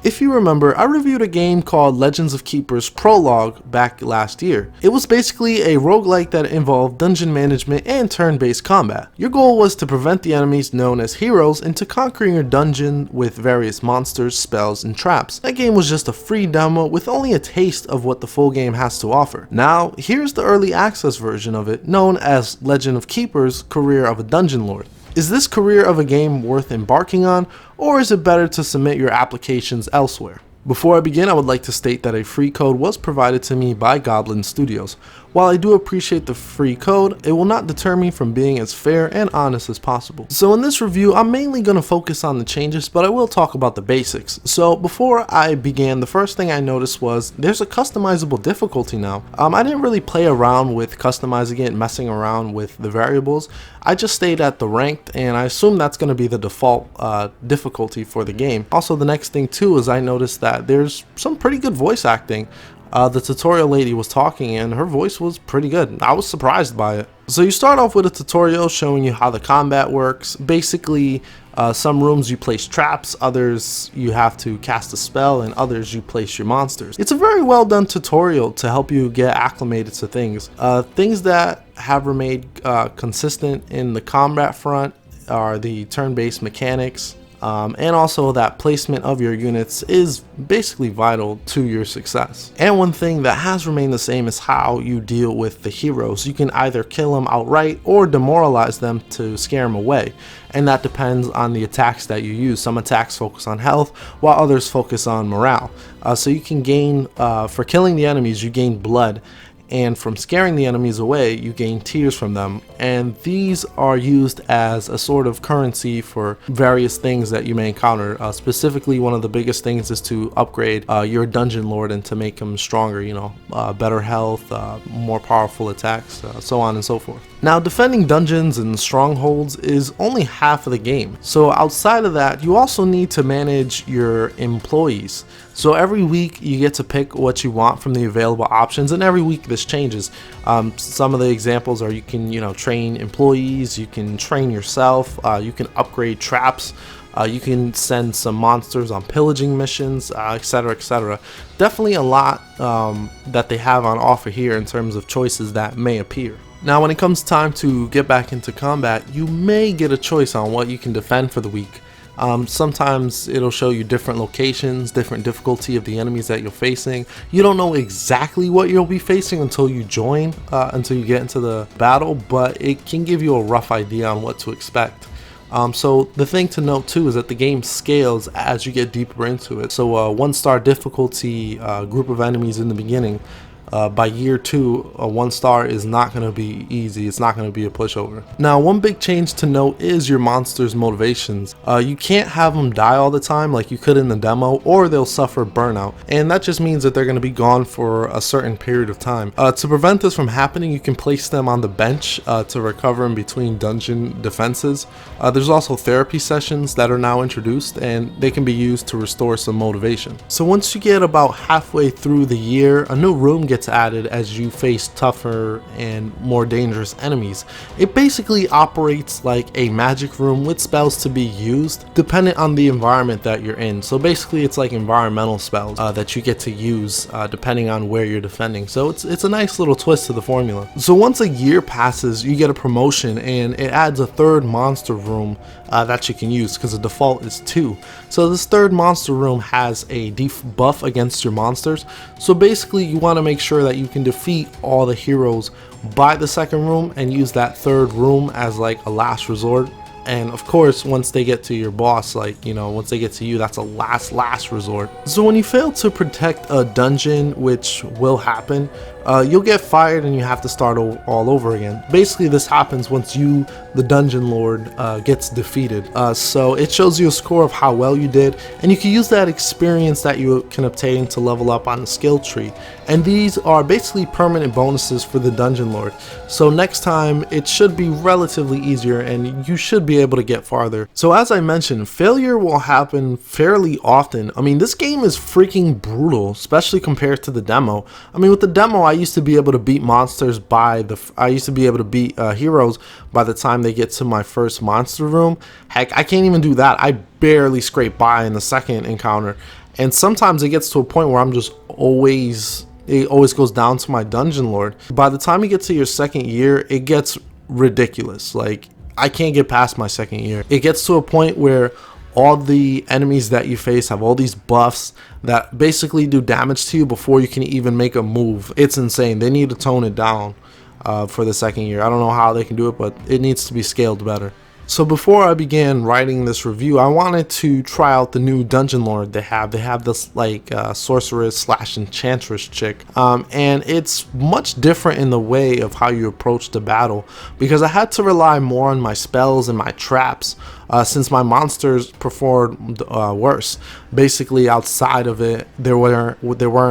If you remember, I reviewed a game called Legends of Keepers Prologue back last year. It was basically a roguelike that involved dungeon management and turn-based combat. Your goal was to prevent the enemies known as heroes into conquering your dungeon with various monsters, spells, and traps. That game was just a free demo with only a taste of what the full game has to offer. Now, here's the early access version of it, known as Legend of Keepers: Career of a Dungeon Lord. Is this career of a game worth embarking on, or is it better to submit your applications elsewhere? Before I begin, I would like to state that a free code was provided to me by Goblinz Studios. While I do appreciate the free code, it will not deter me from being as fair and honest as possible. So in this review, I'm mainly going to focus on the changes, but I will talk about the basics. So before I began, the first thing I noticed was there's a customizable difficulty now. I didn't really play around with customizing it, messing around with the variables. I just stayed at the ranked, and I assume that's going to be the default difficulty for the game. Also, the next thing too is I noticed that there's some pretty good voice acting. The tutorial lady was talking and her voice was pretty good. I was surprised by it. So you start off with a tutorial showing you how the combat works. Basically, some rooms you place traps, others you have to cast a spell, and others you place your monsters. It's a very well done tutorial to help you get acclimated to things. Things that have remained consistent in the combat front are the turn-based mechanics. And also that placement of your units is basically vital to your success. And one thing that has remained the same is how you deal with the heroes. You can either kill them outright or demoralize them to scare them away. And that depends on the attacks that you use. Some attacks focus on health, while others focus on morale. So you can gain, for killing the enemies, you gain blood. And from scaring the enemies away, you gain tears from them, and these are used as a sort of currency for various things that you may encounter. Specifically, one of the biggest things is to upgrade your dungeon lord and to make him stronger, better health, more powerful attacks, so on and so forth. Now, defending dungeons and strongholds is only half of the game. So outside of that, you also need to manage your employees. So every week you get to pick what you want from the available options, and every week this changes. Some of the examples are you can train employees, you can train yourself, you can upgrade traps, you can send some monsters on pillaging missions, etc, etc. Definitely a lot that they have on offer here in terms of choices that may appear. Now, when it comes time to get back into combat, you may get a choice on what you can defend for the week. Sometimes it'll show you different locations, different difficulty of the enemies that you're facing. You don't know exactly what you'll be facing until you join, until you get into the battle, but it can give you a rough idea on what to expect. So the thing to note too is that the game scales as you get deeper into it. So 1-star difficulty group of enemies in the beginning. By year 2, a 1-star is not going to be easy. It's not going to be a pushover. Now, one big change to note is your monsters' motivations. You can't have them die all the time like you could in the demo, or they'll suffer burnout, and that just means that they're going to be gone for a certain period of time. To prevent this from happening, you can place them on the bench to recover in between dungeon defenses. There's also therapy sessions that are now introduced, and they can be used to restore some motivation. So once you get about halfway through the year, a new room gets added as you face tougher and more dangerous enemies. It basically operates like a magic room with spells to be used dependent on the environment that you're in. So basically it's like environmental spells that you get to use depending on where you're defending. So it's a nice little twist to the formula. So once a year passes, you get a promotion and it adds a third monster room that you can use, because the default is 2. So this third monster room has a debuff against your monsters. So basically you want to make sure that you can defeat all the heroes by the second room and use that third room as like a last resort. And of course, once they get to your boss, once they get to you, that's a last resort. So when you fail to protect a dungeon, which will happen, you'll get fired and you have to start all over again. Basically, this happens once you, the dungeon lord, gets defeated. So it shows you a score of how well you did, and you can use that experience that you can obtain to level up on the skill tree. And these are basically permanent bonuses for the dungeon lord. So next time, it should be relatively easier and you should be able to get farther. So as I mentioned, failure will happen fairly often. I mean, this game is freaking brutal, especially compared to the demo. I mean, with the demo, I used to be able to beat monsters heroes by the time they get to my first monster room. Heck, I can't even do that. I barely scrape by in the second encounter. And sometimes it gets to a point where it always goes down to my dungeon lord. By the time you get to your second year, it gets ridiculous. Like, I can't get past my second year. It gets to a point where all the enemies that you face have all these buffs that basically do damage to you before you can even make a move. It's insane. They need to tone it down for the second year. I don't know how they can do it, but it needs to be scaled better. So before I began writing this review, I wanted to try out the new dungeon lord they have. They have this like sorceress slash enchantress chick, and it's much different in the way of how you approach the battle, because I had to rely more on my spells and my traps since my monsters performed worse. Basically, outside of it, there weren't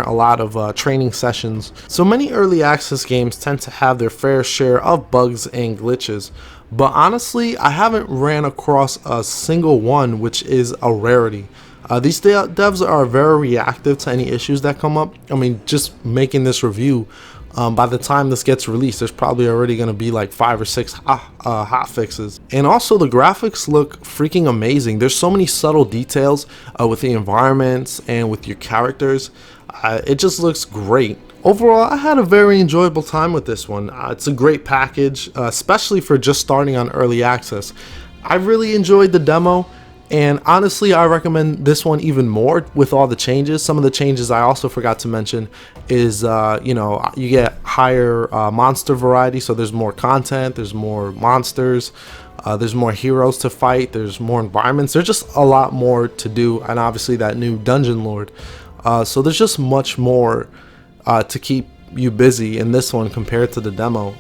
a lot of training sessions. So many early access games tend to have their fair share of bugs and glitches. But honestly, I haven't ran across a single one, which is a rarity. These devs are very reactive to any issues that come up. I mean, just making this review, by the time this gets released, there's probably already going to be like 5 or 6 hot fixes. And also, the graphics look freaking amazing. There's so many subtle details with the environments and with your characters. It just looks great. Overall, I had a very enjoyable time with this one. It's a great package, especially for just starting on early access. I really enjoyed the demo, and honestly, I recommend this one even more with all the changes. Some of the changes I also forgot to mention is, you get higher monster variety, so there's more content, there's more monsters, there's more heroes to fight, there's more environments. There's just a lot more to do, and obviously that new dungeon lord. So there's just much more to keep you busy in this one compared to the demo.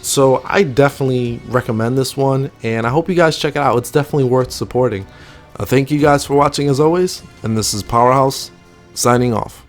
So I definitely recommend this one, and I hope you guys check it out. It's definitely worth supporting. Thank you guys for watching as always, and this is Powerhouse signing off.